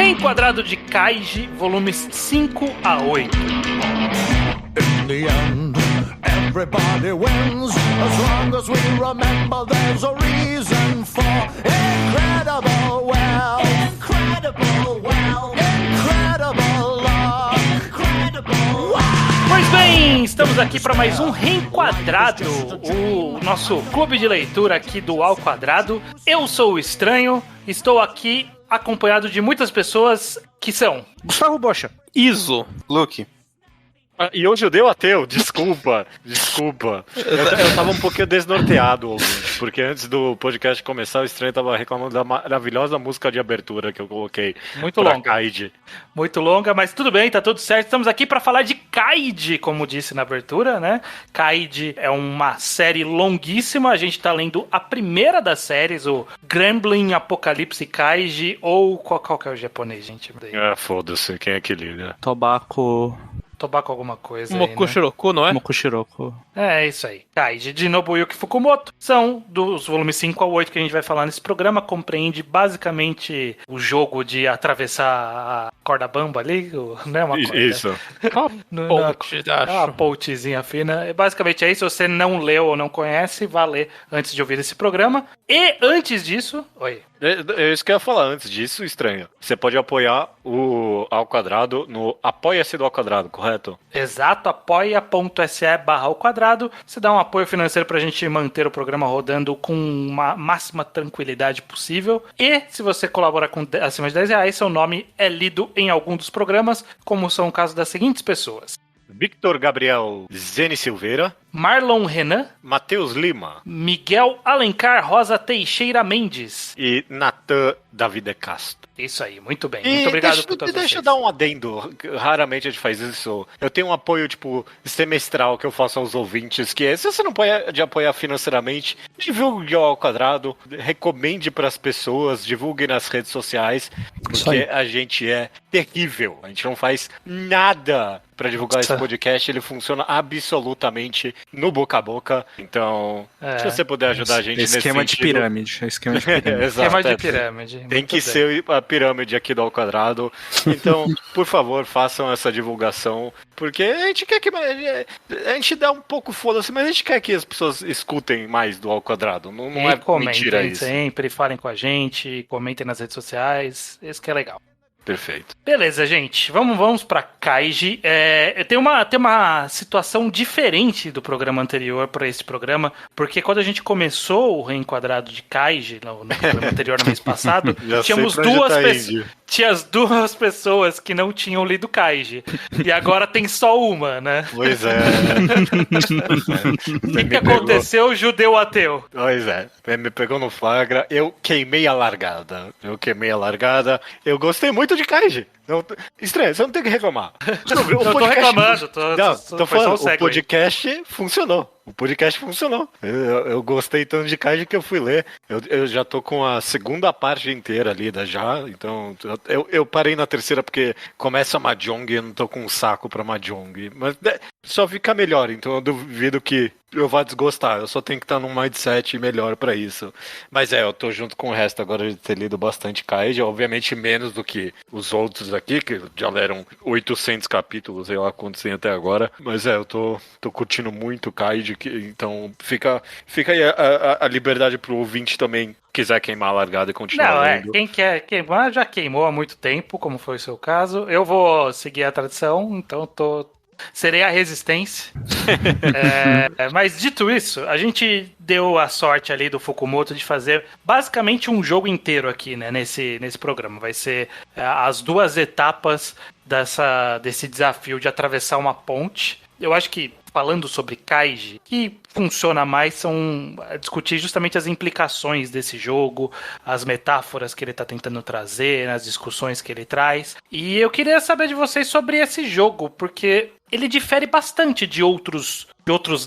Reenquadrado de Kaiji, volumes 5 a 8. In the end, everybody wins. As long as we remember there's a reason for incredible wealth, incredible wealth, incredible love, incredible wealth. Pois bem, estamos aqui para mais um Reenquadrado, o nosso clube de leitura aqui do Ao Quadrado. Eu sou o Estranho, estou aqui acompanhado de muitas pessoas que são Gustavo Bocha, Iso, Luke. e hoje eu dei o ateu, desculpa. Eu tava um pouquinho desnorteado, ouvinte, porque antes do podcast começar, o Estranho tava reclamando da maravilhosa música de abertura que eu coloquei. Muito pra longa. Kaiji. Muito longa, mas tudo bem, tá tudo certo. Estamos aqui para falar de Kaiji, como disse na abertura, né? Kaiji é uma série longuíssima. A gente tá lendo a primeira das séries, o Gremlin Apocalipse Kaiji, ou qual que é o japonês, gente? Foda-se, quem é que liga? Tobacco, Tobacco alguma coisa aí, né? Mokushiroku, não é? Mokushiroku. É isso aí. Kaiji de Nobuyuki Fukumoto são dos volumes 5 ao 8 que a gente vai falar nesse programa. Compreende basicamente o jogo de atravessar a corda bamba ali, não é uma corda. Isso. Uma pontezinha fina. Basicamente é isso. Se você não leu ou não conhece, vá ler antes de ouvir esse programa. E antes disso... Oi. É isso que eu ia falar antes disso, Estranho. Você pode apoiar o Ao Quadrado no Apoia-se do Ao Quadrado, correto? Exato, apoia.se/ao quadrado. Você dá um apoio financeiro pra gente manter o programa rodando com uma máxima tranquilidade possível. E se você colabora com acima de R$10, seu nome é lido em algum dos programas, como são o caso das seguintes pessoas: Victor Gabriel Zene Silveira, Marlon Renan, Matheus Lima Miguel Alencar Rosa Teixeira Mendes e Natan Davide Castro. Isso aí, muito bem. Muito obrigado por todos Deixa eu vocês. dar um adendo. Raramente a gente faz isso. Eu tenho um apoio, semestral que eu faço aos ouvintes, que é, se você não pode apoiar financeiramente, divulgue ao Quadrado, recomende para as pessoas, divulgue nas redes sociais, porque a gente é terrível. A gente não faz nada para divulgar esse podcast. Ele funciona absolutamente no boca a boca. Então, se você puder ajudar a gente nesse Esquema de sentido... pirâmide. Esquema de pirâmide. Exato, Esquema de pirâmide. Tem Muito que bem. ser a pirâmide aqui do Ao Quadrado. Então, por favor, façam essa divulgação. Porque a gente quer que... A gente dá um pouco foda-se, mas a gente quer que as pessoas escutem mais do Ao Quadrado. Não é mentira isso. Sempre, falem com a gente, comentem nas redes sociais. Isso que é legal. Perfeito. Beleza, gente. Vamos pra Kaiji. Tem uma situação diferente do programa anterior para esse programa, porque quando a gente começou o Reenquadrado de Kaiji, no programa anterior, no mês passado, tínhamos duas pessoas que não tinham lido Kaiji. E agora tem só uma, né? Pois é. O que aconteceu, o judeu ateu? Pois é. Me pegou no flagra. Eu queimei a largada. Eu gostei muito de Kaiji. Estranho, você não tem que reclamar. Eu tô reclamando. Tô falando, o podcast funcionou. Eu gostei tanto de Kaiji que eu fui ler. Eu já tô com a segunda parte inteira lida já. Então, eu parei na terceira porque começa a Mahjong e eu não tô com um saco pra Mahjong. Mas só fica melhor, então eu duvido que eu vá desgostar. Eu só tenho que estar num mindset melhor pra isso. Mas eu tô junto com o resto agora de ter lido bastante Kaiji. Obviamente menos do que os outros aqui, que já leram 800 capítulos, sei lá quantos tem até agora. Mas eu tô curtindo muito Kaiji. Então fica aí a liberdade pro ouvinte também quiser queimar a largada e continuar lendo. Quem quer queimar já queimou há muito tempo, como foi o seu caso. Eu vou seguir a tradição, então serei a resistência. Mas dito isso, a gente deu a sorte ali do Fukumoto de fazer basicamente um jogo inteiro aqui, né, nesse programa. Vai ser as duas etapas desse desafio de atravessar uma ponte. Eu acho que, falando sobre Kaiji, que funciona mais são discutir justamente as implicações desse jogo, as metáforas que ele está tentando trazer, as discussões que ele traz. E eu queria saber de vocês sobre esse jogo, porque ele difere bastante de outros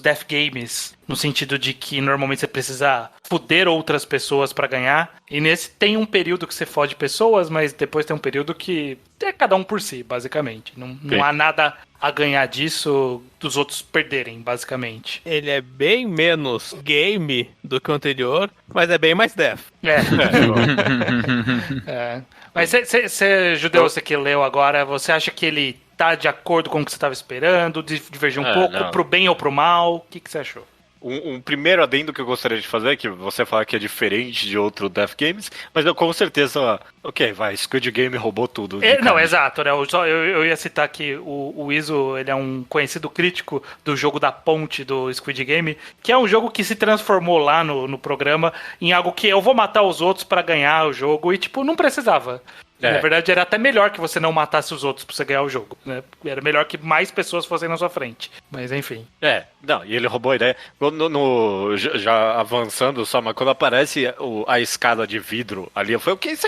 death games, no sentido de que normalmente você precisa foder outras pessoas pra ganhar, e nesse tem um período que você fode pessoas, mas depois tem um período que é cada um por si, basicamente. Não há nada a ganhar disso dos outros perderem, basicamente. Ele é bem menos game do que o anterior, mas é bem mais death. Mas você, Judeu, você que leu agora, você acha que ele tá de acordo com o que você estava esperando? Divergiu um pouco não. pro bem ou pro mal? O que você achou? Um primeiro adendo que eu gostaria de fazer, que você fala que é diferente de outro Death Games, mas eu com certeza, Squid Game roubou tudo. Não, exato, né? Eu ia citar que o Iso, ele é um conhecido crítico do jogo da ponte do Squid Game, que é um jogo que se transformou lá no programa em algo que eu vou matar os outros pra ganhar o jogo, e não precisava. Na verdade, era até melhor que você não matasse os outros pra você ganhar o jogo, né? Era melhor que mais pessoas fossem na sua frente. Mas, enfim. E ele roubou a ideia. Já avançando só, mas quando aparece a escada de vidro ali, eu falei, o que isso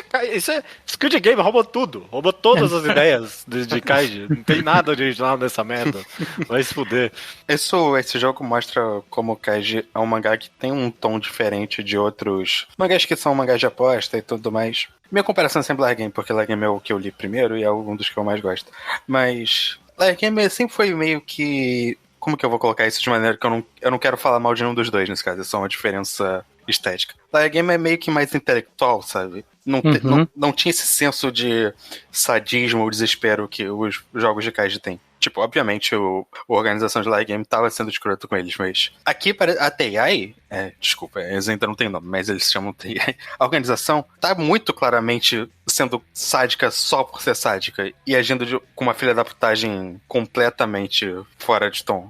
é Squid Game, roubou tudo. Roubou todas as ideias de Kaiji. Não tem nada original nessa merda. Vai se fuder. Esse jogo mostra como o Kaiji é um mangá que tem um tom diferente de outros mangás que são mangás de aposta e tudo mais. Minha comparação é sempre Liar Game, porque Liar Game é o que eu li primeiro e é um dos que eu mais gosto. Mas Liar Game sempre foi meio que... Como que eu vou colocar isso de maneira que eu não quero falar mal de nenhum dos dois nesse caso, é só uma diferença estética. Liar Game é meio que mais intelectual, sabe? Não tinha esse senso de sadismo ou desespero que os jogos de Kaiji têm. Obviamente a organização de Liar Game tava sendo escroto com eles, mas aqui a TI, desculpa, eles ainda não tem nome, mas eles se chamam TI. A organização tá muito claramente sendo sádica só por ser sádica e agindo com uma filha da putagem completamente fora de tom.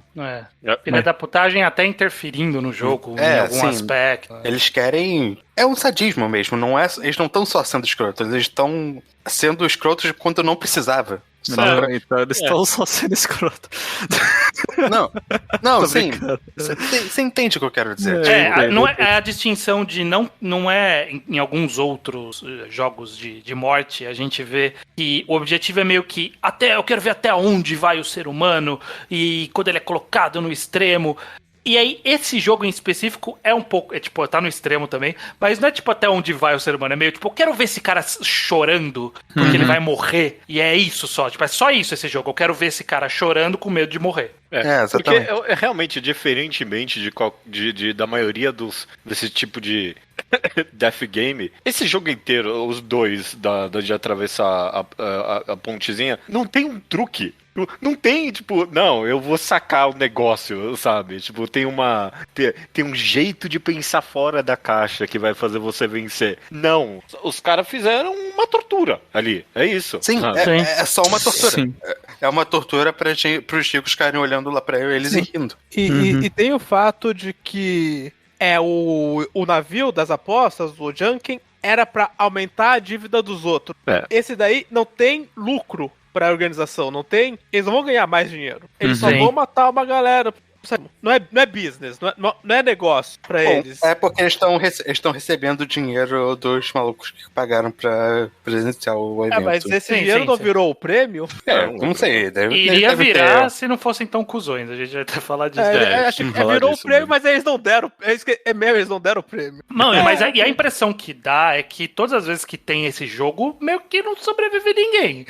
Filha da putagem até interferindo no jogo em algum aspecto. Eles querem... É um sadismo mesmo, eles não estão só sendo escrotos, eles estão sendo escrotos quando não precisava. Então eles estão só sendo escroto. Não, sim. Você entende o que eu quero dizer. Não é a distinção de não é em alguns outros jogos de morte, a gente vê que o objetivo é meio que eu quero ver até onde vai o ser humano e quando ele é colocado no extremo. E aí, esse jogo em específico é um pouco... tá no extremo também, mas não é até onde vai o ser humano. É meio eu quero ver esse cara chorando porque ele vai morrer. E é isso só. É só isso esse jogo. Eu quero ver esse cara chorando com medo de morrer. Porque realmente, diferentemente da maioria desse tipo de Death Game, esse jogo inteiro, os dois de atravessar a pontezinha, não tem um truque. Não tem, não, eu vou sacar o negócio, sabe? Tem um jeito de pensar fora da caixa que vai fazer você vencer. Não, os caras fizeram uma tortura ali, é isso. Sim, é só uma tortura. Sim. É uma tortura pros chicos ficarem olhando lá pra eles e rindo. E tem o fato de que o navio das apostas, o Junkin, era pra aumentar a dívida dos outros. Esse daí não tem lucro pra organização, não tem... Eles não vão ganhar mais dinheiro. Eles só vão matar uma galera. Não é business, não é negócio pra eles. É porque eles estão recebendo dinheiro dos malucos que pagaram pra presenciar o evento. Mas esse dinheiro não virou o prêmio? Não sei. Iria virar se não fossem tão cuzões. A gente vai até falar disso. Virou o prêmio, mas eles não deram. Eles não deram o prêmio. Não, mas a impressão que dá é que todas as vezes que tem esse jogo, meio que não sobrevive ninguém.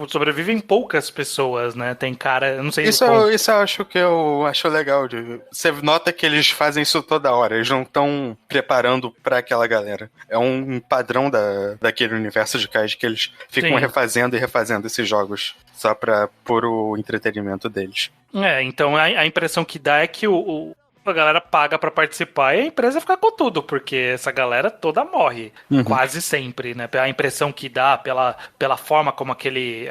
Sobrevivem poucas pessoas, né? Tem cara, eu não sei... Isso eu acho que eu acho legal. Você nota que eles fazem isso toda hora. Eles não estão preparando pra aquela galera. É um padrão daquele universo de Kaiji que eles ficam refazendo e refazendo esses jogos só pra pôr o entretenimento deles. Então a impressão que dá é que a galera paga pra participar e a empresa fica com tudo, porque essa galera toda morre, quase sempre, né? A impressão que dá pela forma como aquele...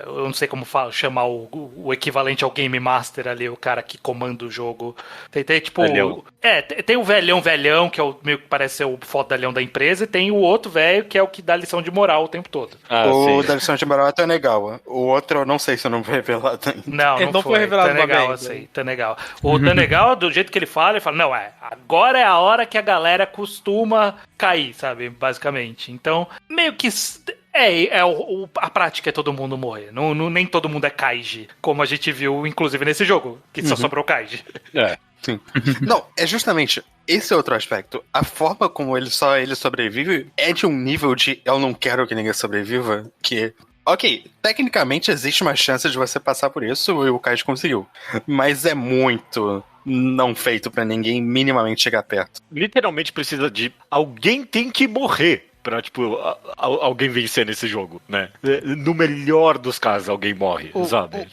eu não sei como chamar o equivalente ao Game Master ali, o cara que comanda o jogo. Tem velhão. Tem o velhão, que é o meio que parece ser o fodalhão da empresa, e tem o outro velho, que é o que dá lição de moral o tempo todo. Da lição de moral é Tanegawa. O outro eu não sei se eu não vou revelar ainda. Não foi revelado Tanegawa, Tanegawa. O Tanegawa, do jeito que ele fala, não, agora é a hora que a galera costuma cair, sabe, basicamente. Então, meio que a prática é todo mundo morrer. Nem todo mundo é Kaiji, como a gente viu, inclusive, nesse jogo, que só sobrou Kaiji. Sim. Não, é justamente esse outro aspecto. A forma como ele sobrevive é de um nível de eu não quero que ninguém sobreviva, que... Ok, tecnicamente existe uma chance de você passar por isso e o Kaiji conseguiu. Mas é muito não feito pra ninguém minimamente chegar perto. Literalmente precisa de... Alguém tem que morrer pra, tipo, alguém vencer nesse jogo, né? No melhor dos casos, alguém morre, sabe?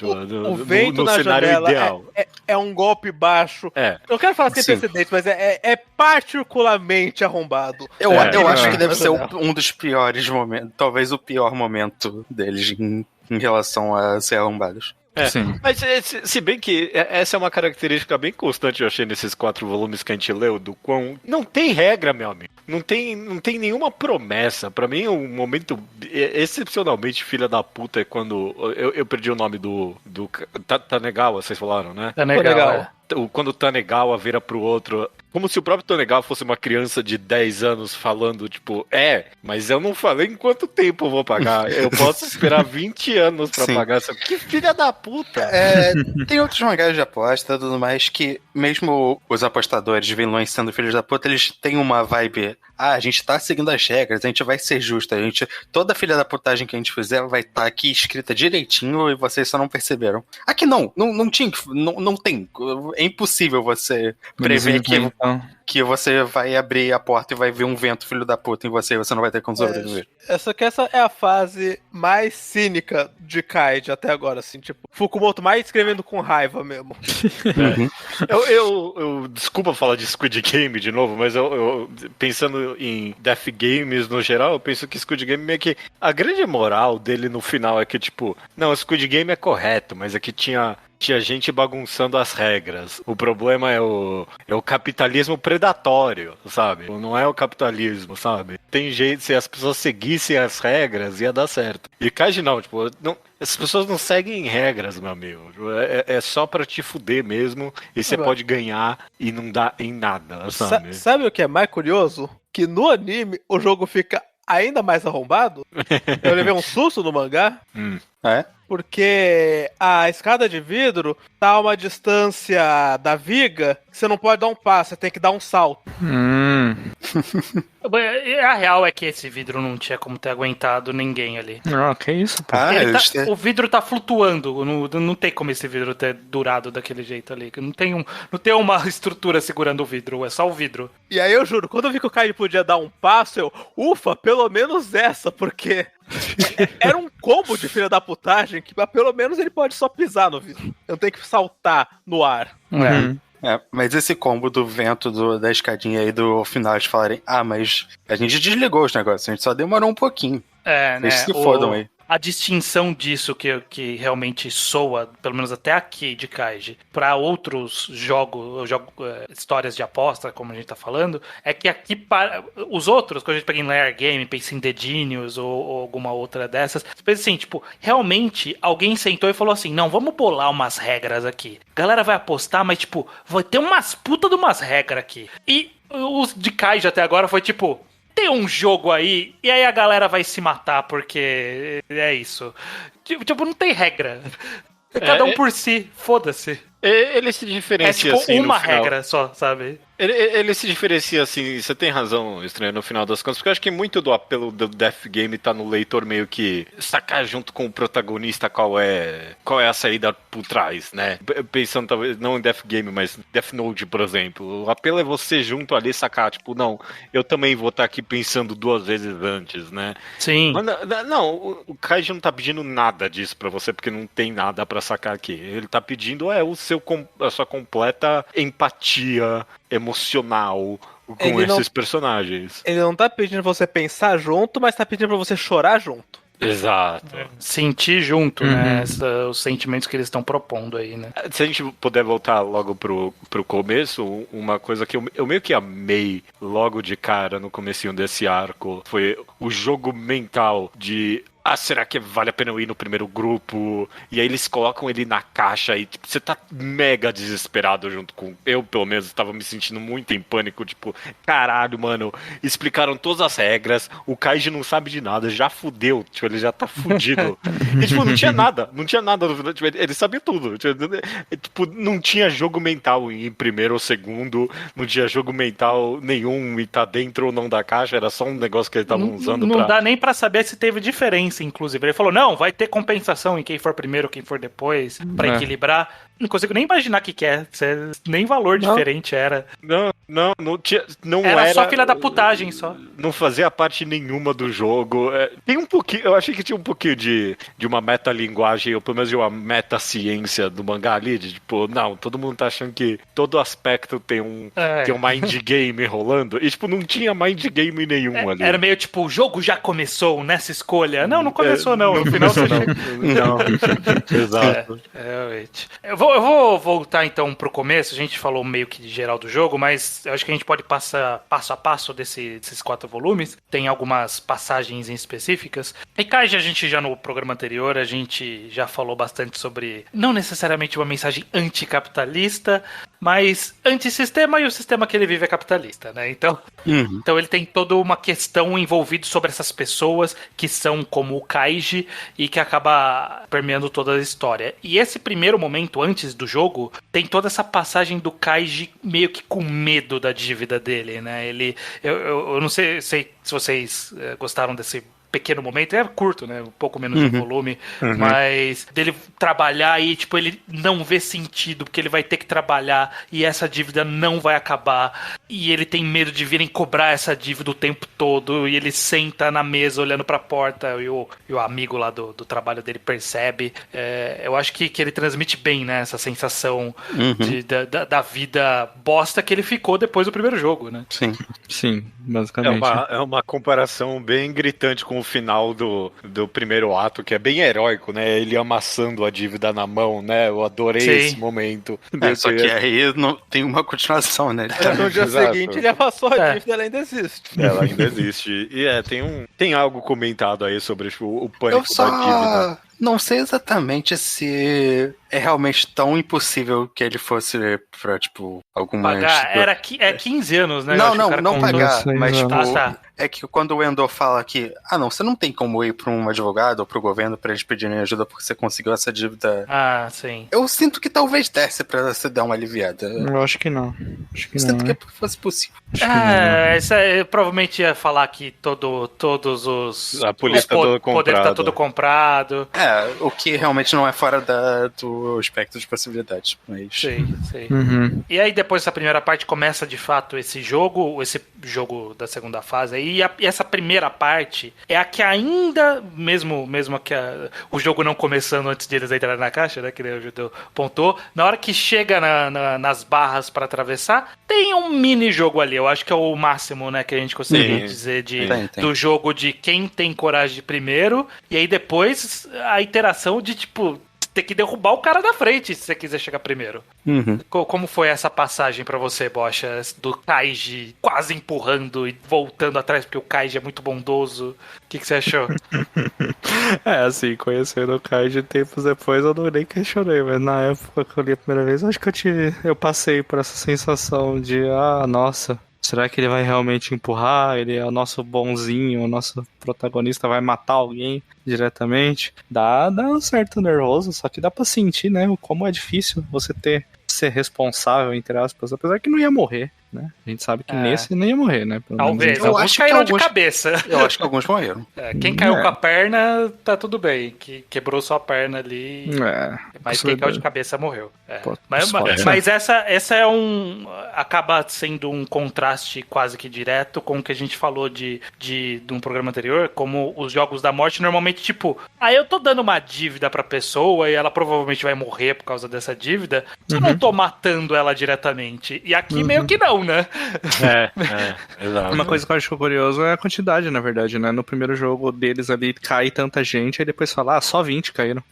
O vento no cenário janela ideal. É um golpe baixo. Eu quero falar sem precedentes, mas é particularmente arrombado. Eu acho que deve ser um dos piores momentos, talvez o pior momento deles em relação a ser arrombados. Sim. Mas se bem que essa é uma característica bem constante, eu achei, nesses 4 volumes que a gente leu, do quão... Não tem regra, meu amigo. Não tem nenhuma promessa. Pra mim, um momento excepcionalmente filha da puta é quando... Eu perdi o nome do Tanegawa, vocês falaram, né? Tanegawa. Quando o Tanegawa vira pro outro... Como se o próprio Tanegawa fosse uma criança de 10 anos falando, tipo, mas eu não falei em quanto tempo eu vou pagar. Eu posso esperar 20 anos pra pagar. Que filha da puta! Tem outros mangás de aposta e tudo mais que, mesmo os apostadores, vilões sendo filhos da puta, eles têm uma vibe... a gente tá seguindo as regras, a gente vai ser justo, toda filha da putagem que a gente fizer vai estar aqui escrita direitinho e vocês só não perceberam. Aqui não tinha, não tem, é impossível você prever que você vai abrir a porta e vai ver um vento filho da puta em você e você não vai ter como sobreviver. Essa é a fase mais cínica de Kaiji até agora, assim, tipo, Fukumoto mais escrevendo com raiva mesmo. Eu desculpa falar de Squid Game de novo, mas eu pensando em Death Games no geral, eu penso que Squid Game meio que a grande moral dele no final é que, tipo, não, Squid Game é correto, mas é que tinha gente bagunçando as regras. O problema é o capitalismo predatório, sabe? Não é o capitalismo, sabe? Tem jeito, se as pessoas seguissem as regras, ia dar certo. E Kaiji não, tipo, as pessoas não seguem regras, meu amigo. É só pra te fuder mesmo, e você pode ganhar e não dá em nada, sabe? Sabe o que é mais curioso? Que no anime o jogo fica ainda mais arrombado. Eu levei um susto no mangá. Porque a escada de vidro tá a uma distância da viga que você não pode dar um passo, você tem que dar um salto. A real é que esse vidro não tinha como ter aguentado ninguém ali. Que isso, pô. O vidro tá flutuando, não tem como esse vidro ter durado daquele jeito ali. Não tem uma estrutura segurando o vidro, é só o vidro. E aí eu juro, quando eu vi que o Kaiji podia dar um passo, ufa, pelo menos essa, porque era um combo de filha da putagem que pelo menos ele pode só pisar no vidro. Não tem que saltar no ar. Mas esse combo do vento da escadinha aí do final, eles falarem, mas a gente desligou os negócios, a gente só demorou um pouquinho. Eles se fodam aí. A distinção disso que realmente soa, pelo menos até aqui de Kaiji, para outros histórias de aposta, como a gente tá falando, é que aqui para os outros, quando a gente pega em Lair Game, pensa em The Genius ou alguma outra dessas, você pensa assim, tipo, realmente alguém sentou e falou assim, não, vamos bolar umas regras aqui. A galera vai apostar, mas tipo, vai ter umas puta de umas regras aqui. E os de Kaiji até agora foi tipo... Tem um jogo aí, e aí a galera vai se matar, porque é isso. Tipo, não tem regra. Cada um por si, foda-se. Ele se diferencia tipo assim, uma regra só, sabe? Ele se diferencia assim, você tem razão, Estranho, no final das contas, porque eu acho que muito do apelo do Death Game tá no leitor meio que sacar junto com o protagonista qual é a saída por trás, né? Pensando talvez, não em Death Game, mas Death Note, por exemplo. O apelo é você junto ali sacar, tipo, não, eu também vou estar aqui pensando 2 vezes antes, né? Sim. Mas não, o Kaiji não tá pedindo nada disso pra você, porque não tem nada pra sacar aqui. Ele tá pedindo a sua completa empatia emocional com esses personagens. Ele não tá pedindo pra você pensar junto, mas tá pedindo pra você chorar junto. Exato. Sentir junto, né? Os sentimentos que eles estão propondo aí, né? Se a gente puder voltar logo pro começo, uma coisa que eu meio que amei logo de cara no comecinho desse arco foi o jogo mental de... será que vale a pena eu ir no primeiro grupo? E aí eles colocam ele na caixa e tipo, você tá mega desesperado junto com... Eu, pelo menos, estava me sentindo muito em pânico, tipo, caralho, mano, explicaram todas as regras, o Kaiji não sabe de nada, já fudeu, tipo, ele já tá fudido. E tipo, não tinha nada no final, tipo, ele sabia tudo. Tipo, não tinha jogo mental em primeiro ou segundo, não tinha jogo mental nenhum e tá dentro ou não da caixa, era só um negócio que eles estavam usando Não dá nem pra saber se teve diferença, inclusive. Ele falou, não, vai ter compensação em quem for primeiro, quem for depois, pra equilibrar. não consigo nem imaginar o que é. Nem valor diferente era. Não tinha. Não era só filha da putagem só. Não fazia parte nenhuma do jogo. Tem um pouquinho. Eu achei que tinha um pouquinho de uma metalinguagem, ou pelo menos de uma metaciência do mangá ali. De tipo, não, todo mundo tá achando que todo aspecto tem um mind game rolando. E tipo, não tinha mind game nenhum ali. Era meio tipo, o jogo já começou nessa escolha. Não começou não. No final você não. Exato. Realmente. Eu vou voltar então pro começo. A gente falou meio que de geral do jogo, mas eu acho que a gente pode passar passo a passo desses 4 volumes. Tem algumas passagens específicas. E Kaiji, a gente já no programa anterior, a gente já falou bastante sobre, não necessariamente uma mensagem anticapitalista, mas antissistema, e o sistema que ele vive é capitalista, né? Então ele tem toda uma questão envolvida sobre essas pessoas que são como o Kaiji e que acaba permeando toda a história. E esse primeiro momento, antes do jogo, tem toda essa passagem do Kaiji meio que com medo da dívida dele, né? Eu não sei se vocês gostaram desse pequeno momento, é curto, né? Um pouco menos de volume, mas dele trabalhar e, tipo, ele não vê sentido, porque ele vai ter que trabalhar e essa dívida não vai acabar, e ele tem medo de virem cobrar essa dívida o tempo todo, e ele senta na mesa olhando pra porta, e o amigo lá do trabalho dele percebe. Eu acho que ele transmite bem, né? Essa sensação da vida bosta que ele ficou depois do primeiro jogo, né? Sim, basicamente. É uma comparação bem gritante com o final do primeiro ato, que é bem heróico, né? Ele amassando a dívida na mão, né? Eu adorei esse momento. Só que aí não tem uma continuação, né? No dia seguinte ele amassou a dívida, ela ainda existe. Ela ainda existe. E tem algo comentado aí sobre o pânico da dívida. Não sei exatamente se é realmente tão impossível que ele fosse pra, tipo, algumas... Pagar, 15 anos, né? Não pagar, mas, tipo... tá. É que quando o Endo fala que, você não tem como ir pra um advogado ou pro governo pra eles pedirem ajuda porque você conseguiu essa dívida. Sim. Eu sinto que talvez desse pra você dar uma aliviada. Eu acho que não. Eu sinto que fosse possível. Eu provavelmente ia falar que todos os... A polícia tá todo comprado. O poder tá todo comprado. O que realmente não é fora do espectro de possibilidades. Mas... Sei. E aí depois dessa primeira parte começa de fato esse jogo da segunda fase aí, e essa primeira parte é a que ainda, mesmo que o jogo não começando antes de eles entrarem na caixa, né, que o Judeu pontuou, na hora que chega nas barras pra atravessar, tem um mini jogo ali, eu acho que é o máximo, né, que a gente consegue dizer do jogo de quem tem coragem de primeiro, e aí depois a interação de, tipo, ter que derrubar o cara da frente se você quiser chegar primeiro. Como foi essa passagem pra você, Bocha? Do Kaiji quase empurrando e voltando atrás porque o Kaiji é muito bondoso. O que você achou? Assim, conhecendo o Kaiji tempos depois eu não nem questionei, mas na época que eu li a primeira vez, acho que eu passei por essa sensação de, nossa, será que ele vai realmente empurrar? Ele é o nosso bonzinho, o nosso protagonista vai matar alguém diretamente? Dá um certo nervoso, só que dá pra sentir, né? Como é difícil você ser responsável, entre aspas, apesar que não ia morrer, né? A gente sabe que nesse não ia morrer, né? Talvez, alguns caíram de cabeça. Eu acho que alguns morreram. Quem caiu com a perna, tá tudo bem. Que quebrou sua perna ali. Mas quem caiu de cabeça morreu. Mas essa acaba sendo um contraste quase que direto com o que a gente falou de um programa anterior, como os jogos da morte, normalmente, tipo, eu tô dando uma dívida pra pessoa e ela provavelmente vai morrer por causa dessa dívida, eu não tô matando ela diretamente. E aqui meio que não, né? Exato. Uma coisa que eu acho curioso é a quantidade, na verdade, né? No primeiro jogo deles ali cai tanta gente, aí depois fala, só 20 caíram.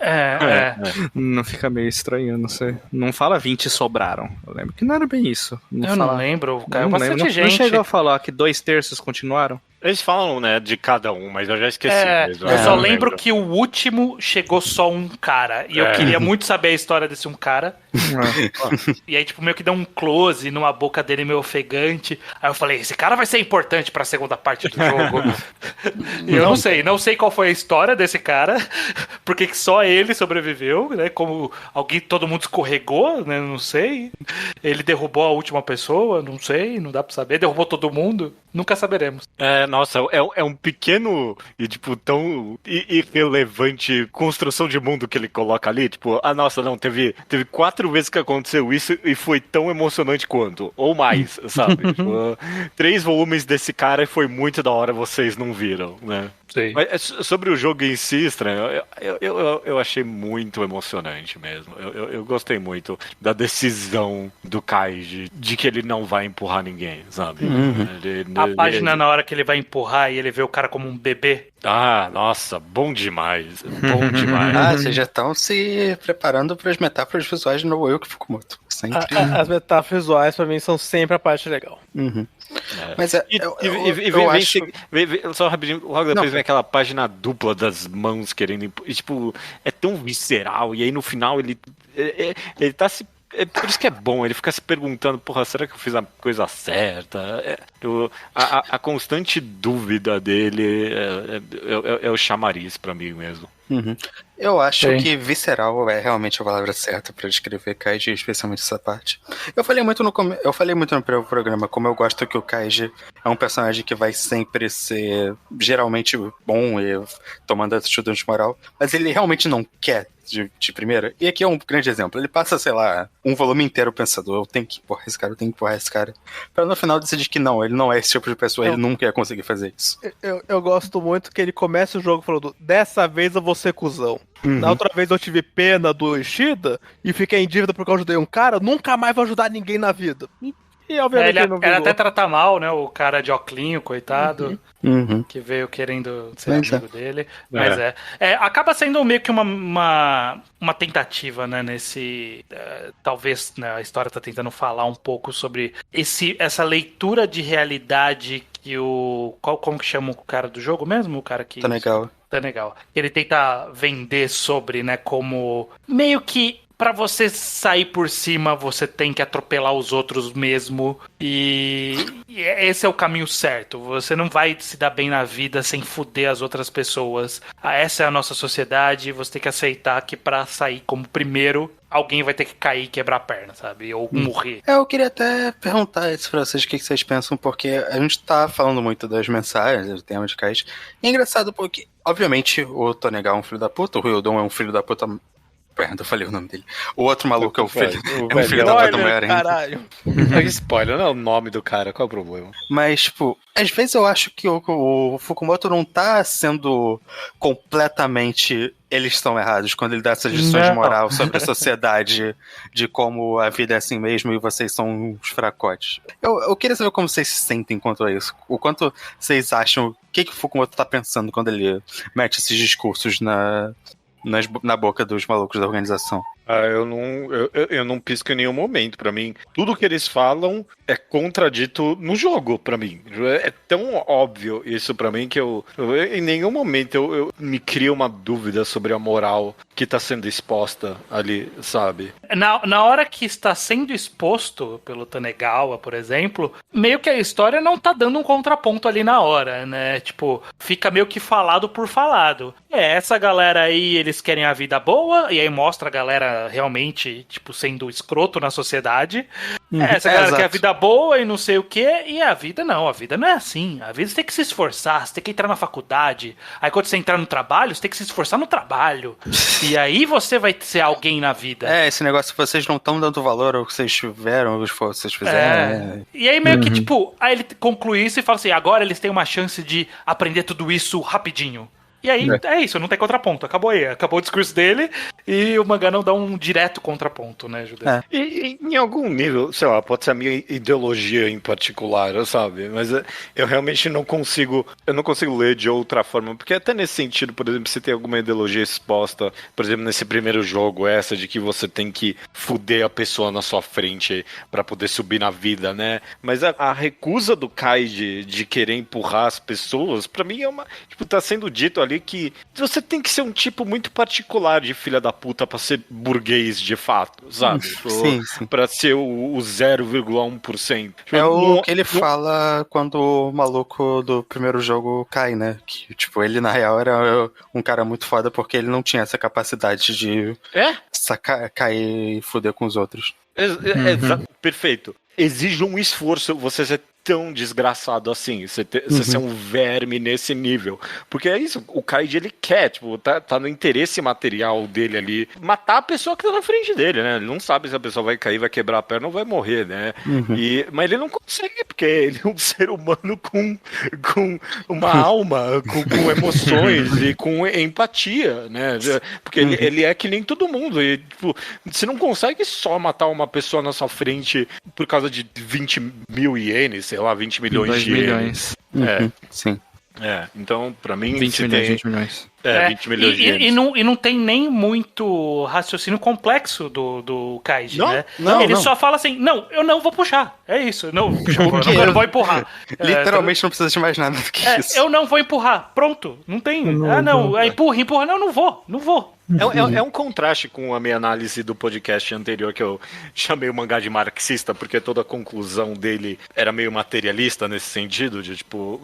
Não fica meio estranho, não sei. Não fala 20 sobraram. Eu lembro que não era bem isso. Não lembro, caiu bastante gente. Não chegou a falar que 2/3 continuaram? Eles falam, né, de cada um, mas eu já esqueci mesmo. Eu só lembro que o último chegou só um cara. E eu queria muito saber a história desse um cara. E aí, tipo, meio que dá um close numa boca dele meio ofegante. Aí eu falei, esse cara vai ser importante pra segunda parte do jogo. E eu não sei qual foi a história desse cara. por que só ele sobreviveu, né? Como todo mundo escorregou, né? Não sei. Ele derrubou a última pessoa, não sei, não dá pra saber. Derrubou todo mundo, nunca saberemos. Nossa, é um pequeno e, tipo, tão irrelevante construção de mundo que ele coloca ali. Tipo, nossa, não, teve 4 vezes que aconteceu isso e foi tão emocionante quanto, ou mais, sabe? Tipo, 3 volumes desse cara e foi muito da hora, vocês não viram, né? Sim. Mas sobre o jogo em si, estranho, eu achei muito emocionante mesmo. Eu gostei muito da decisão do Kaiji de que ele não vai empurrar ninguém, sabe? A página na hora que ele vai empurrar e ele vê o cara como um bebê. Nossa, bom demais. Bom demais. Vocês já estão se preparando para as metáforas visuais de Nobuo Fukumoto. Sempre. As metáforas visuais, pra mim, são sempre a parte legal. Mas só rapidinho, logo depois vem aquela página dupla das mãos querendo. E, tipo, é tão visceral. E aí no final ele tá se. Por isso que é bom, ele fica se perguntando, porra, será que eu fiz a coisa certa? A constante dúvida dele é o chamariz pra mim mesmo. Eu acho que visceral é realmente a palavra certa pra descrever Kaiji, especialmente essa parte. Eu falei muito no primeiro programa como eu gosto que o Kaiji é um personagem que vai sempre ser geralmente bom e tomando atitude de moral, mas ele realmente não quer de primeira. E aqui é um grande exemplo. Ele passa, sei lá, um volume inteiro pensando, eu tenho que empurrar esse cara, pra no final decidir que não, ele não é esse tipo de pessoa, ele nunca ia conseguir fazer isso. Eu gosto muito que ele começa o jogo falando, dessa vez eu vou ser cuzão. Na outra vez eu tive pena do Ishida e fiquei em dívida porque eu ajudei um cara, nunca mais vou ajudar ninguém na vida. E obviamente ele não era até tratar mal, né? O cara de oclinho, coitado, que veio querendo ser amigo dele. Mas acaba sendo meio que uma tentativa, né? Nesse. Talvez, né, a história tá tentando falar um pouco sobre essa leitura de realidade que como que chama o cara do jogo mesmo? O cara que. Tá legal. Ele tenta vender sobre, né, como meio que pra você sair por cima, você tem que atropelar os outros mesmo. E esse é o caminho certo. Você não vai se dar bem na vida sem fuder as outras pessoas. Essa é a nossa sociedade. Você tem que aceitar que pra sair como primeiro, alguém vai ter que cair e quebrar a perna, sabe? Ou morrer. Eu queria até perguntar isso pra vocês, o que vocês pensam, porque a gente tá falando muito das mensagens, do tema de Kaiji. E é engraçado porque, obviamente, o Tonega é um filho da puta, o Ryodon é um filho da puta. Perdão, eu falei o nome dele. O outro maluco é um filho da puta mulher ainda. Caralho. Spoiler, não é o nome do cara, qual é o problema? Mas, tipo, às vezes eu acho que o Fukumoto não tá sendo completamente eles estão errados quando ele dá essas lições de moral sobre a sociedade, de como a vida é assim mesmo e vocês são uns fracotes. Eu queria saber como vocês se sentem quanto a isso. O quanto vocês acham, o que o Fukumoto tá pensando quando ele mete esses discursos na boca dos malucos da organização. Eu não pisco em nenhum momento. Pra mim, tudo que eles falam é contradito no jogo, pra mim. É tão óbvio isso pra mim que em nenhum momento eu me crio uma dúvida sobre a moral que tá sendo exposta ali, sabe? Na hora que está sendo exposto pelo Tanegawa, por exemplo, meio que a história não tá dando um contraponto ali na hora, né? Tipo, fica meio que falado por falado. Essa galera aí, eles querem a vida boa, e aí mostra a galera realmente, tipo, sendo escroto na sociedade. Essa galera quer a vida boa e não sei o que, e a vida não é assim. A vida você tem que se esforçar, você tem que entrar na faculdade. Aí quando você entrar no trabalho, você tem que se esforçar no trabalho. E aí você vai ser alguém na vida. Esse negócio, vocês não estão dando valor ao que vocês tiveram, ao que vocês fizeram. E aí meio que, tipo, aí ele conclui isso e fala assim, agora eles têm uma chance de aprender tudo isso rapidinho. E aí, é isso, não tem contraponto. Acabou aí. Acabou o discurso dele e o mangá não dá um direto contraponto, né, Judeu? E em algum nível, sei lá, pode ser a minha ideologia em particular, sabe? Mas eu realmente não consigo ler de outra forma. Porque até nesse sentido, por exemplo, se tem alguma ideologia exposta, por exemplo, nesse primeiro jogo, essa de que você tem que fuder a pessoa na sua frente pra poder subir na vida, né? Mas a recusa do Kaiji de querer empurrar as pessoas, pra mim é uma... Tipo, tá sendo dito ali ali que você tem que ser um tipo muito particular de filha da puta pra ser burguês de fato, sabe? Sim. Pra ser o 0,1%. É o que ele fala quando o maluco do primeiro jogo cai, né? Que, tipo, ele na real era um cara muito foda porque ele não tinha essa capacidade de cair e foder com os outros. Perfeito. Exige um esforço você ser tão desgraçado assim, você ser um verme nesse nível, porque é isso, o Kaiji ele quer, tipo, tá no interesse material dele ali, matar a pessoa que tá na frente dele, né, ele não sabe se a pessoa vai cair, vai quebrar a perna ou vai morrer, né, mas ele não consegue, porque ele é um ser humano com uma alma, com emoções e com empatia, né, porque ele é que nem todo mundo, e tipo, você não consegue só matar uma pessoa na sua frente por causa de 20 mil ienes, sei lá, 20 milhões de ienes. Sim. Então, pra mim... 20 milhões. 20 milhões de ienes. E não tem nem muito raciocínio complexo do Kaiji, né? Ele só fala assim, não, eu não vou puxar. É isso, eu não vou puxar, eu não vou empurrar. Literalmente não precisa de mais nada do que isso. Eu não vou empurrar, pronto. Não tem... empurra. Não vou. É um contraste com a minha análise do podcast anterior, que eu chamei o mangá de marxista, porque toda a conclusão dele era meio materialista nesse sentido, de tipo,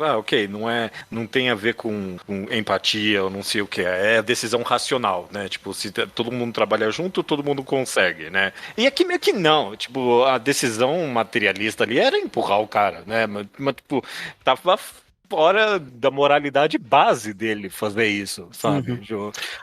não tem a ver com empatia ou não sei o que, é decisão racional, né? Tipo, se todo mundo trabalha junto, todo mundo consegue, né? E aqui meio que não, tipo, a decisão materialista ali era empurrar o cara, né? Mas tipo, tava fora da moralidade base dele fazer isso, sabe?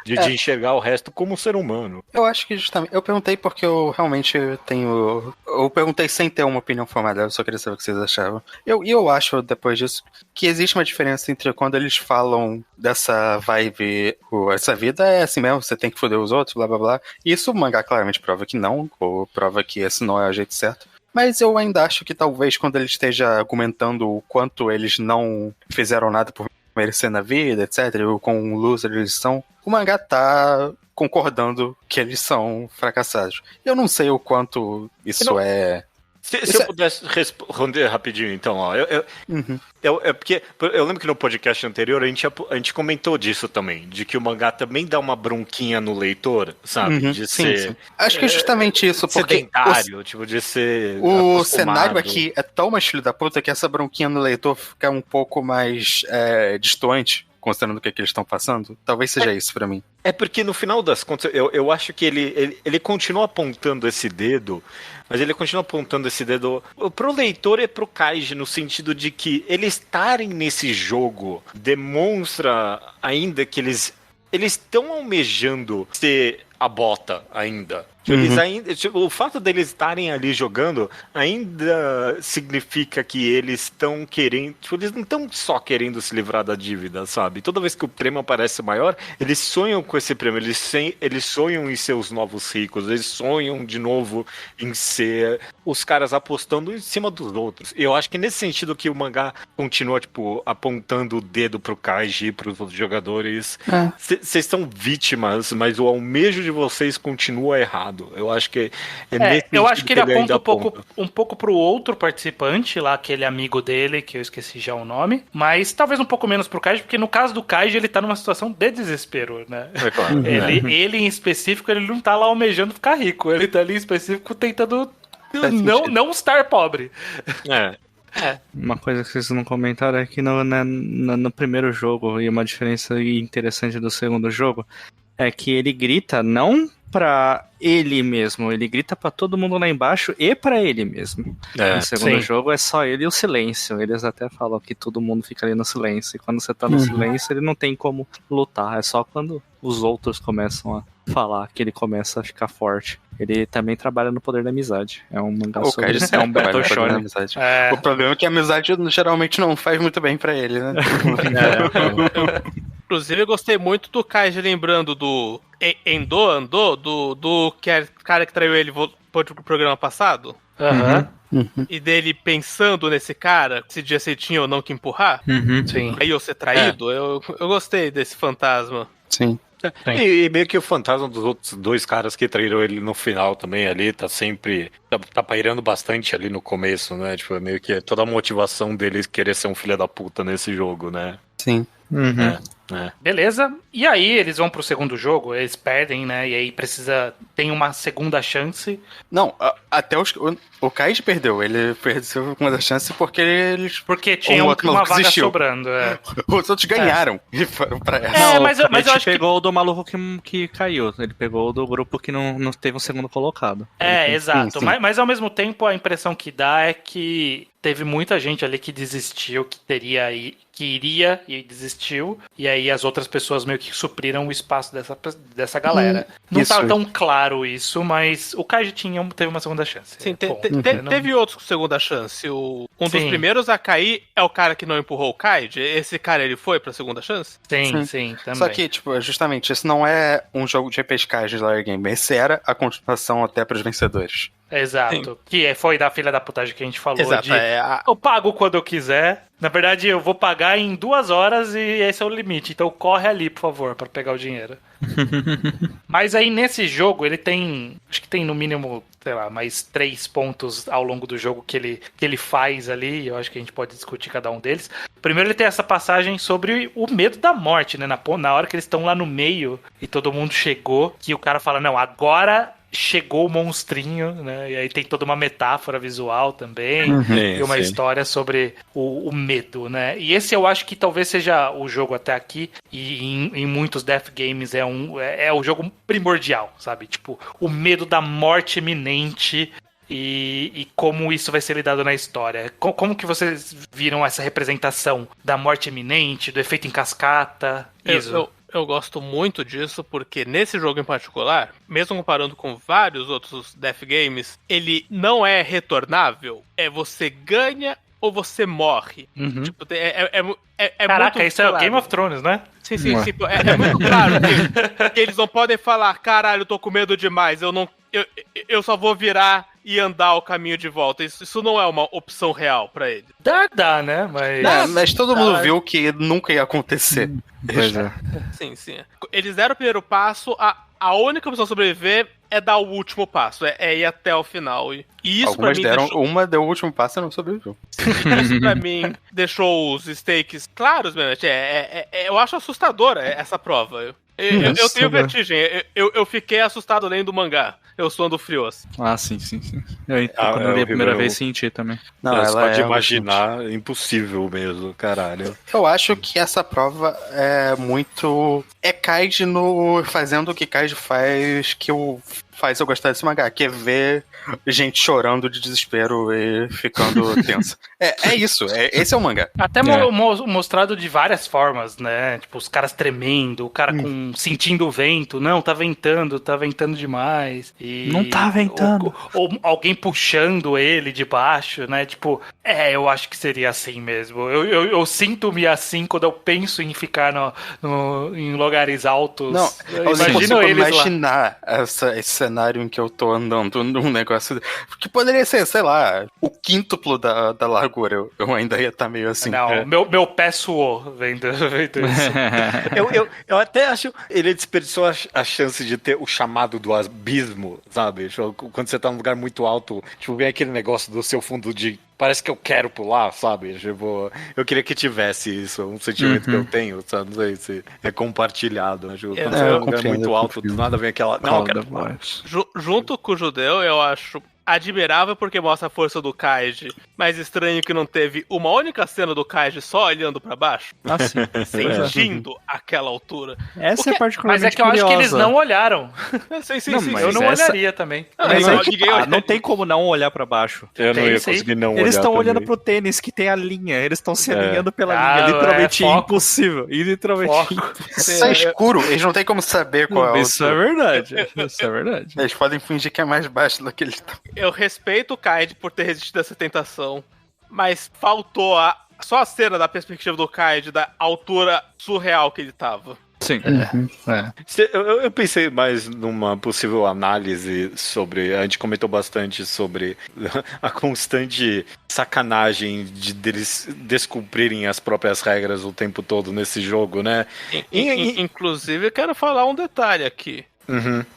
De enxergar o resto como um ser humano. Eu acho que justamente... Eu perguntei porque eu realmente tenho... Eu perguntei sem ter uma opinião formada, eu só queria saber o que vocês achavam. Eu acho, depois disso, que existe uma diferença entre quando eles falam dessa vibe, essa vida é assim mesmo, você tem que foder os outros, blá blá blá. E isso o mangá claramente prova que não, ou prova que esse não é o jeito certo. Mas eu ainda acho que talvez quando ele esteja argumentando o quanto eles não fizeram nada por merecer na vida, etc., ou com loser eles são, o mangá tá concordando que eles são fracassados. Eu não sei o quanto isso é... Se eu pudesse responder rapidinho, então, ó. Porque eu lembro que no podcast anterior a gente comentou disso também, de que o mangá também dá uma bronquinha no leitor, sabe? De ser... Sim. Acho que é justamente isso, porque... Sedentário, tipo, de ser... O cenário aqui é tão mais filho da puta que essa bronquinha no leitor fica um pouco mais distante, considerando o que eles estão passando. Talvez seja isso pra mim. É porque no final das contas, eu acho que ele continua apontando esse dedo, mas ele continua apontando esse dedo pro leitor e pro Kaiji, no sentido de que eles estarem nesse jogo demonstra ainda que eles estão almejando ser a bota ainda. Eles ainda, o fato deles estarem ali jogando ainda significa que eles estão querendo, eles não estão só querendo se livrar da dívida, sabe? Toda vez que o prêmio parece maior, eles sonham com esse prêmio, eles sonham em ser os novos ricos, eles sonham de novo em ser os caras apostando em cima dos outros. E eu acho que nesse sentido que o mangá continua, tipo, apontando o dedo pro Kaiji, pros outros jogadores. Vocês são vítimas, mas o almejo de vocês continua errado. Eu acho que eu acho que ele aponta um pouco pro outro participante lá, aquele amigo dele, que eu esqueci já o nome, mas talvez um pouco menos pro Kaiji, porque no caso do Kaiji ele tá numa situação de desespero, né? É claro. Ele em específico, ele não tá lá almejando ficar rico, ele tá ali em específico tentando não estar pobre. Uma coisa que vocês não comentaram é que no primeiro jogo, e uma diferença interessante do segundo jogo, é que ele grita não pra ele mesmo, ele grita pra todo mundo lá embaixo e pra ele mesmo. No segundo jogo é só ele e o silêncio. Eles até falam que todo mundo fica ali no silêncio. E quando você tá no silêncio, ele não tem como lutar. É só quando os outros começam a falar que ele começa a ficar forte. Ele também trabalha no poder da amizade. É um mangá sobre isso. É um Battle Shonen. O problema é que a amizade geralmente não faz muito bem pra ele, né? Inclusive, eu gostei muito do Kaiji lembrando do Andou, do cara que traiu ele pro programa passado. E dele pensando nesse cara, se dia você tinha ou não que empurrar. Sim. Aí eu ser traído. Eu gostei desse fantasma. Sim. E meio que o fantasma dos outros dois caras que traíram ele no final também ali, tá sempre... Tá pairando bastante ali no começo, né? Tipo, meio que toda a motivação dele querer ser um filho da puta nesse jogo, né? Sim. Beleza. E aí eles vão pro segundo jogo, eles perdem, né? E aí tem uma segunda chance. Não, até o Kaiji perdeu. Ele perdeu uma das chances porque tinha uma vaga sobrando. Os outros ganharam e foram pra essa. Mas eu acho que pegou o do maluco que caiu. Ele pegou o do grupo que não teve um segundo colocado. Exato. Sim. Mas ao mesmo tempo a impressão que dá é que teve muita gente ali que desistiu, que iria e desistiu, e aí as outras pessoas meio que supriram o espaço dessa galera. Não tá tão claro isso, mas o Kaiji teve uma segunda chance. Sim, teve outros com segunda chance. Um dos primeiros a cair é o cara que não empurrou o Kaiji. Esse cara, ele foi pra segunda chance? Sim, também. Só que, justamente, esse não é um jogo de repescagem de Layer Game. Esse era a continuação até pros vencedores. Exato. Sim. Que foi da filha da putagem que a gente falou. Exato, eu pago quando eu quiser. Na verdade, eu vou pagar em 2 horas e esse é o limite. Então corre ali, por favor, pra pegar o dinheiro. Mas aí nesse jogo, ele tem... Acho que tem no mínimo, sei lá, mais 3 pontos ao longo do jogo que ele faz ali. Eu acho que a gente pode discutir cada um deles. Primeiro ele tem essa passagem sobre o medo da morte, né? Na hora que eles estão lá no meio e todo mundo chegou, que o cara fala, não, agora... chegou o monstrinho, né? E aí tem toda uma metáfora visual também, e uma história sobre o medo, né? E esse eu acho que talvez seja o jogo até aqui, e em muitos Death Games é o jogo primordial, sabe? Tipo, o medo da morte iminente e como isso vai ser lidado na história. Como que vocês viram essa representação da morte iminente, do efeito em cascata? Eu gosto muito disso, porque nesse jogo em particular, mesmo comparando com vários outros Death Games, ele não é retornável. É você ganha ou você morre. Tipo, caraca, muito isso claro. É o Game of Thrones, né? Sim. É muito claro que eles não podem falar, caralho, eu tô com medo demais, eu só vou virar e andar o caminho de volta. Isso não é uma opção real pra ele. Dá, né? Mas todo mundo viu que nunca ia acontecer. Pois é. Sim. Eles deram o primeiro passo, a única opção de sobreviver é dar o último passo, é ir até o final. E isso algumas pra mim uma deu o último passo e não sobreviveu. Isso pra mim deixou os stakes claros, mesmo. Eu acho assustadora essa prova. Eu tenho vertigem. Eu fiquei assustado lendo o mangá. Eu sou do Frios. Sim. Quando eu li a primeira vez, senti também. Não, você pode imaginar, impossível mesmo, caralho. Eu acho que essa prova é muito... É Kaiji fazendo o que Kaiji faz, faz eu gostar desse mangá, que é ver gente chorando de desespero e ficando tensa. É isso, esse é o mangá. Até mostrado de várias formas, né? Tipo, os caras tremendo, o cara sentindo o vento. Não, tá ventando demais. E não tá ventando. Ou alguém puxando ele de baixo, né? Tipo, eu acho que seria assim mesmo. Eu sinto-me assim quando eu penso em ficar em lugares altos. Não, eu imagino eles imaginar esse cenário em que eu tô andando num negócio que poderia ser, sei lá, o quíntuplo da largura. Eu ainda ia estar meio assim. Não, meu pé suou vendo isso. eu até acho ele desperdiçou a chance de ter o chamado do abismo, sabe? Quando você tá num lugar muito alto, tipo, vem aquele negócio do seu fundo de parece que eu quero pular, sabe? Tipo, eu queria que tivesse isso, um sentimento que eu tenho, sabe? Não sei se é compartilhado. Né? Quando você é um lugar muito alto, do nada vem aquela... Não, eu quero pular. Junto com o Judeu, eu acho admirável porque mostra a força do Kaiji, mas estranho que não teve uma única cena do Kaiji só olhando pra baixo, sentindo aquela altura. Essa é particularmente Mas é que eu acho que eles não olharam. Sim, eu não olharia também. Não tem como não olhar pra baixo. Eu não ia conseguir não olhar. Eles estão olhando pro tênis que tem a linha, eles estão se alinhando pela linha, literalmente impossível. Isso é escuro, eles não tem como saber qual é o... Isso é verdade. Eles podem fingir que é mais baixo do que eles estão. Eu respeito o Kaiji por ter resistido a essa tentação, mas faltou só a cena da perspectiva do Kaiji, da altura surreal que ele tava. Sim. Eu pensei mais numa possível análise sobre... A gente comentou bastante sobre a constante sacanagem deles descumprirem as próprias regras o tempo todo nesse jogo, né? Inclusive, eu quero falar um detalhe aqui.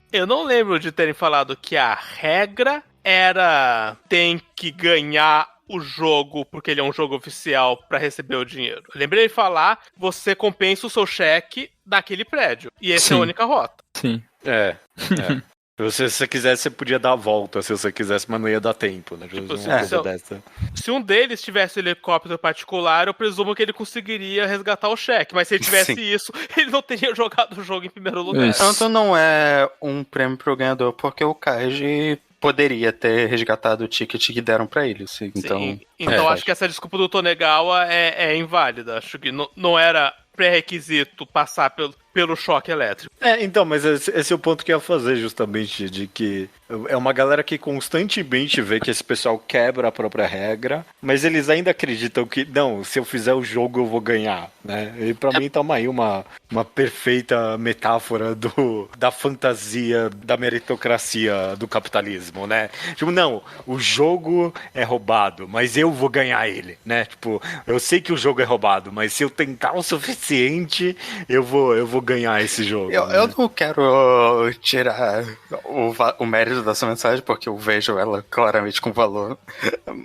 Eu não lembro de terem falado que a regra era tem que ganhar o jogo porque ele é um jogo oficial pra receber o dinheiro. Eu lembrei de falar, você compensa o seu cheque daquele prédio. E essa é a única rota. Sim. Se você quisesse, você podia dar a volta, se você quisesse, mas não ia dar tempo, né? Tipo, se um deles tivesse helicóptero particular, eu presumo que ele conseguiria resgatar o cheque. Mas se ele tivesse isso, ele não teria jogado o jogo em primeiro lugar. Tanto não é um prêmio pro ganhador, porque o Kaiji poderia ter resgatado o ticket que deram pra ele. Assim, então acho que essa desculpa do Tonegawa é inválida. Acho que não era pré-requisito passar pelo choque elétrico. Então, mas esse é o ponto que eu ia fazer, justamente, de que é uma galera que constantemente vê que esse pessoal quebra a própria regra, mas eles ainda acreditam que, não, se eu fizer o jogo eu vou ganhar, né? E pra mim toma aí uma perfeita metáfora da fantasia, da meritocracia do capitalismo, né? Tipo, não, o jogo é roubado, mas eu vou ganhar ele, né? Tipo, eu sei que o jogo é roubado, mas se eu tentar o suficiente, eu vou ganhar esse jogo. Eu não quero tirar o mérito dessa mensagem, porque eu vejo ela claramente com valor.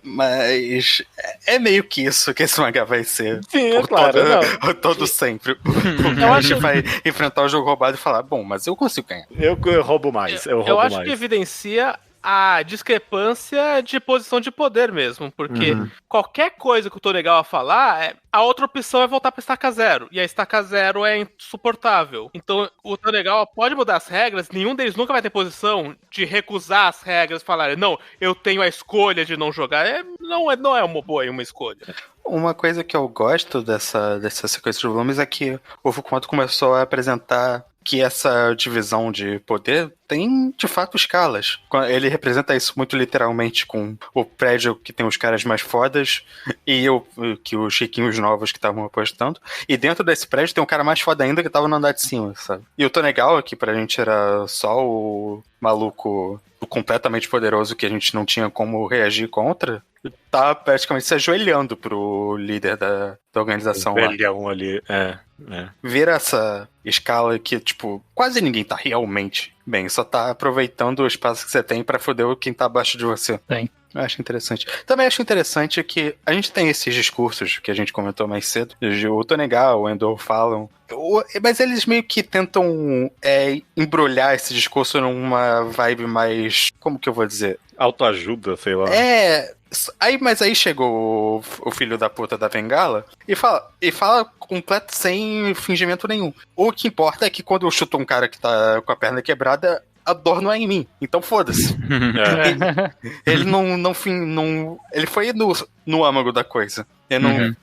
Mas é meio que isso que esse mangá vai ser. Sim, é claro. Todo sempre. A gente vai enfrentar o jogo roubado e falar, bom, mas eu consigo ganhar. Eu roubo mais. Eu acho que evidencia a discrepância de posição de poder mesmo, porque qualquer coisa que o Tonegawa falar, a outra opção é voltar pra estaca zero, e a estaca zero é insuportável. Então o Tonegawa pode mudar as regras, nenhum deles nunca vai ter posição de recusar as regras e falar, não, eu tenho a escolha de não jogar. Não é uma boa uma escolha. Uma coisa que eu gosto dessa sequência de volumes é que o Fukumoto começou a apresentar que essa divisão de poder tem, de fato, escalas. Ele representa isso muito literalmente com o prédio que tem os caras mais fodas e que os chiquinhos novos que estavam apostando. E dentro desse prédio tem um cara mais foda ainda que tava no andar de cima, sabe? E o Tonegawa, que pra gente era só o maluco completamente poderoso que a gente não tinha como reagir contra, tá praticamente se ajoelhando pro líder da organização lá. Velhão ali, Vira essa escala que, tipo, quase ninguém tá realmente bem, só tá aproveitando o espaço que você tem pra foder quem tá abaixo de você. Tem. Eu acho interessante. Também acho interessante que a gente tem esses discursos que a gente comentou mais cedo, o Tonegawa, o Endo falam, mas eles meio que tentam embrulhar esse discurso numa vibe mais, como que eu vou dizer? Autoajuda, sei lá. Mas aí chegou o filho da puta da Bengala e fala completo, sem fingimento nenhum. O que importa é que quando eu chuto um cara que tá com a perna quebrada, a dor não é em mim. Então foda-se. Ele ele foi no âmago da coisa. Ele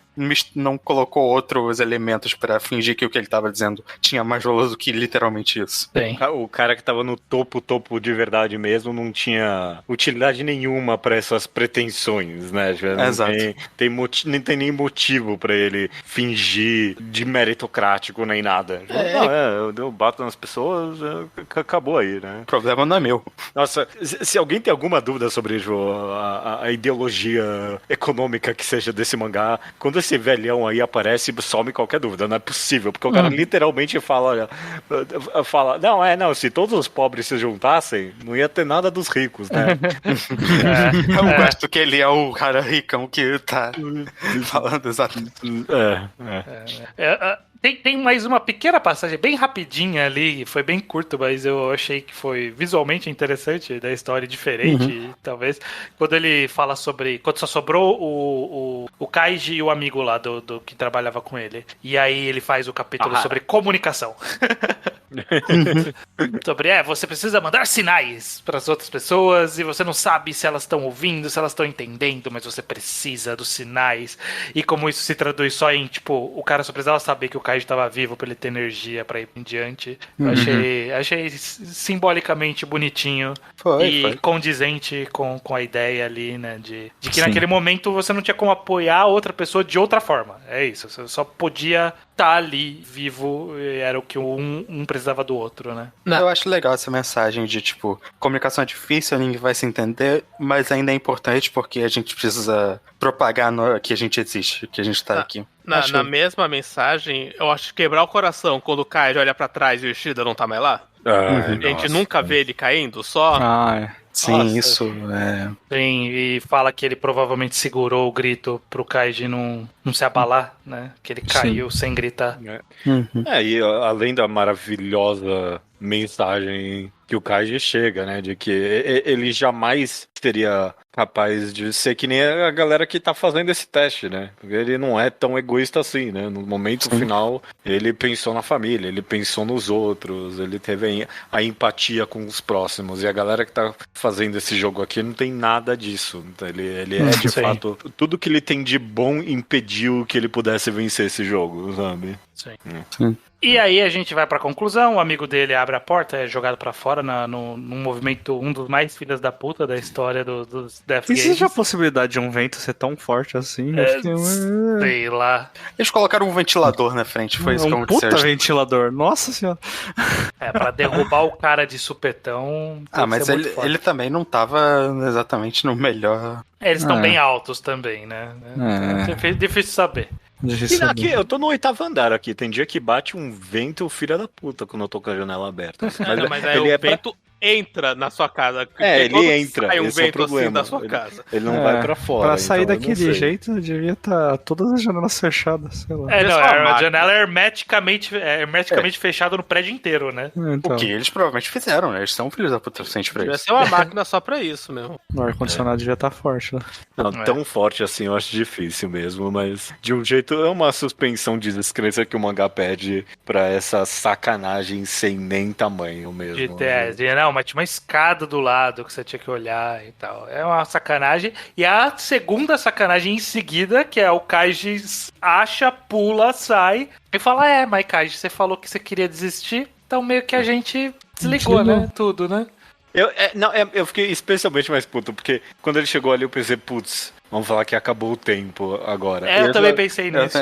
não colocou outros elementos pra fingir que o que ele tava dizendo tinha mais valor do que literalmente isso. Tem. O cara que tava no topo de verdade mesmo não tinha utilidade nenhuma pra essas pretensões, né? Exato. Não tem nem motivo pra ele fingir de meritocrático nem nada. Eu bato nas pessoas, acabou aí, né? O problema não é meu. Nossa, se alguém tem alguma dúvida sobre a ideologia econômica que seja desse mangá, quando esse velhão aí aparece, some qualquer dúvida, não é possível, porque o cara literalmente fala, não, se todos os pobres se juntassem, não ia ter nada dos ricos, né? Eu gosto que ele é o cara ricão que tá falando exatamente. Tem mais uma pequena passagem, bem rapidinha ali, foi bem curto, mas eu achei que foi visualmente interessante, da história diferente, talvez. Quando ele fala sobre... Quando só sobrou o Kaiji e o amigo lá do que trabalhava com ele. E aí ele faz o capítulo sobre comunicação. Sobre, você precisa mandar sinais para as outras pessoas e você não sabe se elas estão ouvindo, se elas estão entendendo, mas você precisa dos sinais. E como isso se traduz só em, tipo, o cara só precisava saber que o Kaiji estava vivo para ele ter energia para ir em diante. Achei simbolicamente bonitinho e condizente com a ideia ali, né, de que naquele momento você não tinha como apoiar a outra pessoa de outra forma. É isso, você só podia estar ali vivo, era o que um precisava do outro, né? Eu acho legal essa mensagem de, tipo, comunicação é difícil, ninguém vai se entender, mas ainda é importante porque a gente precisa propagar que a gente existe, que a gente tá aqui. Na mesma mensagem, eu acho que quebrar o coração quando o Kaiji olha pra trás e o Ishida não tá mais lá. A gente nunca vê ele caindo, só. Sim, Nossa. isso é. Sim, e fala que ele provavelmente segurou o grito pro Kaiji não se abalar, né? Que ele caiu sem gritar. E além da maravilhosa mensagem que o Kaiji chega, né? De que ele jamais seria capaz de ser que nem a galera que tá fazendo esse teste, né? Porque ele não é tão egoísta assim, né? No momento final, ele pensou na família, ele pensou nos outros, ele teve a empatia com os próximos. E a galera que tá fazendo esse jogo aqui não tem nada disso. Então, ele é, de fato, tudo que ele tem de bom impediu que ele pudesse vencer esse jogo, sabe? Sim. E aí a gente vai pra conclusão, o amigo dele abre a porta, é jogado pra fora num movimento, um dos mais filhas da puta da história dos Death Games. Existe a possibilidade de um vento ser tão forte assim? Sei lá. Eles colocaram um ventilador na frente, foi isso que aconteceu. Um puta ventilador, nossa senhora. Pra derrubar o cara de supetão. Mas ele também não tava exatamente no melhor. Eles estão bem altos também, né? Difícil saber. E aqui, eu tô no 8º andar aqui. Tem dia que bate um vento, filha da puta, quando eu tô com a janela aberta. Mas aí o vento entra na sua casa. Ele entra. Sai um esse vento é o problema. assim da sua casa. Ele não vai pra fora. Pra sair então daquele jeito, devia estar todas as janelas fechadas, sei lá. A janela é hermeticamente fechada no prédio inteiro, né? Então. O que eles provavelmente fizeram, né? Eles são filhos da puta suficiente pra isso. Devia ser uma máquina só pra isso mesmo. O ar-condicionado devia estar forte, né? Não, tão forte assim eu acho difícil mesmo, mas de um jeito é uma suspensão de descrença que o mangá pede pra essa sacanagem sem nem tamanho mesmo. Mas tinha uma escada do lado que você tinha que olhar e tal. É uma sacanagem. E a segunda sacanagem em seguida, que é o Kaiji acha, pula, sai e fala, mas Kaiji, você falou que você queria desistir, então meio que a gente desligou, né? Tudo, né? Eu fiquei especialmente mais puto, porque quando ele chegou ali eu pensei, putz, vamos falar que acabou o tempo agora. Eu também pensei nisso.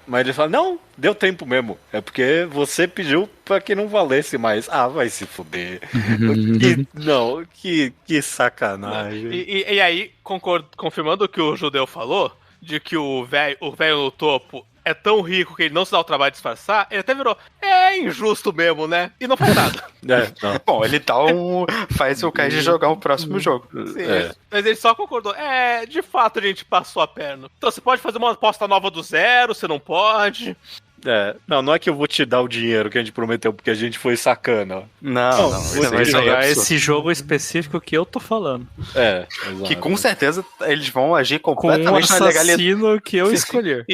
Mas ele fala, não, deu tempo mesmo. É porque você pediu pra que não valesse mais. Vai se fuder. Que sacanagem. E aí, confirmando o que o Judeu falou, de que o velho no topo é tão rico que ele não se dá o trabalho de disfarçar, ele até virou, injusto mesmo, né? E não faz nada. Bom, ele faz o Kaiji jogar o próximo jogo. Sim, mas ele só concordou. De fato a gente passou a perna. Então você pode fazer uma aposta nova do zero, você não pode. Não é que eu vou te dar o dinheiro que a gente prometeu, porque a gente foi sacana. Não. Você vai jogar esse jogo específico que eu tô falando. Exato. Que com certeza eles vão agir completamente na legalidade que eu escolher.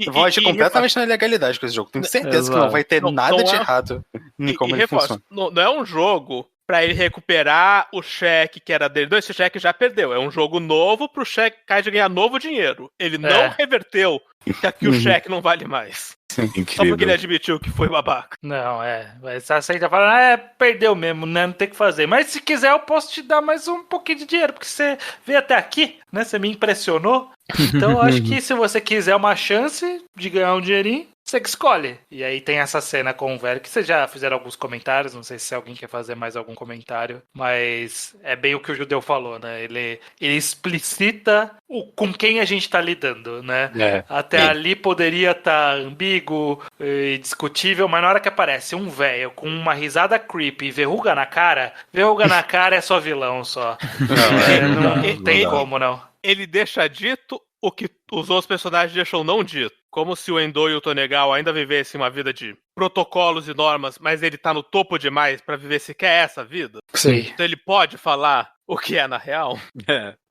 Vão agir completamente na legalidade com esse jogo. Tenho certeza que não vai ter nada de errado em como ele funciona. Não é um jogo pra ele recuperar o cheque que era dele. Não, esse cheque já perdeu. É um jogo novo pro cheque Kaiji ganhar novo dinheiro. Ele não reverteu que aqui o cheque não vale mais. Incrível. Só porque ele admitiu que foi babaca. Não, Mas você tá falando, perdeu mesmo, né? Não tem o que fazer. Mas se quiser, eu posso te dar mais um pouquinho de dinheiro, porque você veio até aqui, né? Você me impressionou. Então eu acho que se você quiser uma chance de ganhar um dinheirinho, você que escolhe. E aí tem essa cena com o velho, que vocês já fizeram alguns comentários, não sei se alguém quer fazer mais algum comentário, mas é bem o que o Judeu falou, né? Ele explicita com quem a gente tá lidando, né? Até ali poderia estar ambíguo e discutível, mas na hora que aparece um velho com uma risada creepy e verruga na cara é só vilão, só. Não tem como, não. Ele deixa dito o que os outros personagens deixam não dito. Como se o Endo e o Tonegawa ainda vivessem uma vida de protocolos e normas, mas ele tá no topo demais pra viver sequer essa vida. Sim. Então ele pode falar o que é na real.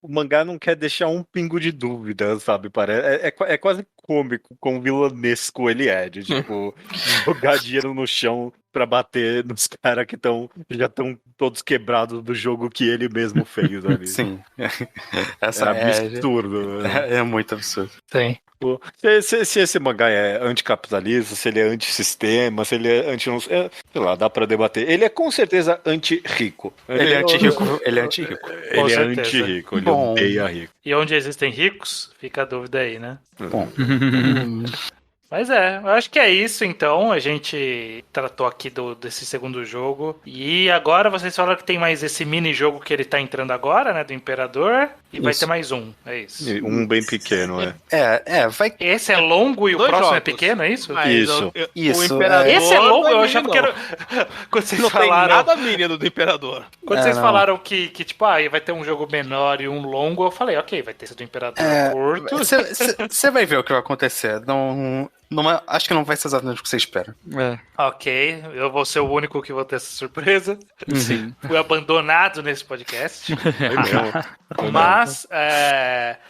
O mangá não quer deixar um pingo de dúvida, sabe? É quase cômico, quão vilanesco ele é. De, tipo, jogar dinheiro no chão pra bater nos caras que já estão todos quebrados do jogo que ele mesmo fez ali. Sim. Absurdo. É muito absurdo. Sim. Se esse mangá é anticapitalista, se ele é antissistema, se ele é anti... sei lá, dá pra debater. Ele é com certeza anti-rico. Ele é anti-rico. Ele é anti-rico. Ele é anti-rico. Ele odeia rico. E onde existem ricos, fica a dúvida aí, né? Bom. Mas eu acho que é isso, então. A gente tratou aqui desse segundo jogo. E agora vocês falaram que tem mais esse mini-jogo que ele tá entrando agora, né? Do Imperador. e vai ter mais um, é isso. Um bem pequeno, vai... Esse é longo e o próximo é pequeno, é isso? Isso. Isso. O Imperador esse é longo, eu não achava que era... Quando vocês não falaram... tem nada mínimo do Imperador. Quando vocês falaram que tipo, vai ter um jogo menor e um longo, eu falei, ok, vai ter esse do Imperador curto. Você vai ver o que vai acontecer. Acho que não vai ser exatamente o que você espera. Ok, eu vou ser o único que vou ter essa surpresa. Sim. Fui abandonado nesse podcast. Mas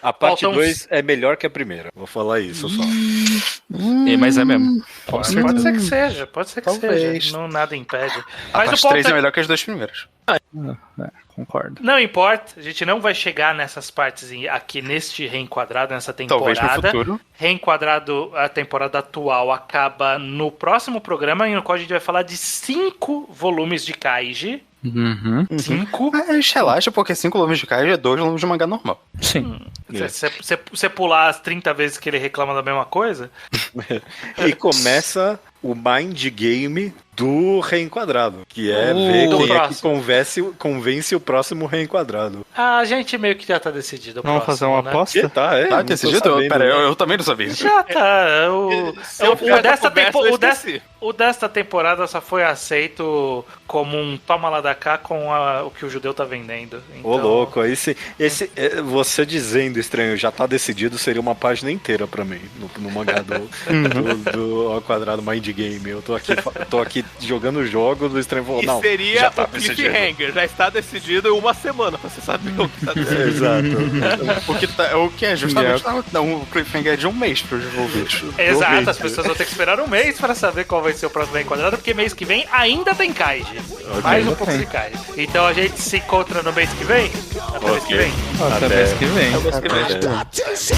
a parte faltam 2 é melhor que a primeira. Vou falar isso só. Mas é mesmo. Pode ser que seja, Talvez. seja. Não, nada impede. A Mas parte o ponto 3 é melhor que as 2 primeiras. Concordo. Não importa, a gente não vai chegar nessas partes aqui neste reenquadrado, nessa temporada. Talvez no futuro. Reenquadrado, a temporada atual acaba no próximo programa, no qual a gente vai falar de 5 volumes de Kaiji. 5. Mas relaxa, porque 5 volumes de Kaiji é 2 volumes de mangá normal. Sim. Você pular as 30 vezes que ele reclama da mesma coisa? E começa o mind game do reenquadrado, que é ver quem é que convence o próximo reenquadrado. A gente meio que já tá decidido. Vamos fazer uma aposta? Tá decidido? Pera, eu também não sabia. Já tá. O desta temporada só foi aceito como um toma lá da cá com o que o judeu tá vendendo. Então... Ô, louco, você dizendo, estranho, já tá decidido, seria uma página inteira pra mim, no mangá do Ao Quadrado Mind Game. Eu tô aqui jogando o jogo do estranho falou, não, seria já tá o cliffhanger, já está decidido em uma semana, pra você saber o que tá decidido. Exato. O que é justamente um cliffhanger de um mês pros envolvidos. Exato, as pessoas vão ter que esperar um mês pra saber qual vai ser o próximo enquadrado, porque mês que vem ainda tem Kaiji. Mais um pouco de Kaiji. Então a gente se encontra no mês que vem? Até mês que vem. Até mês que vem. Got to see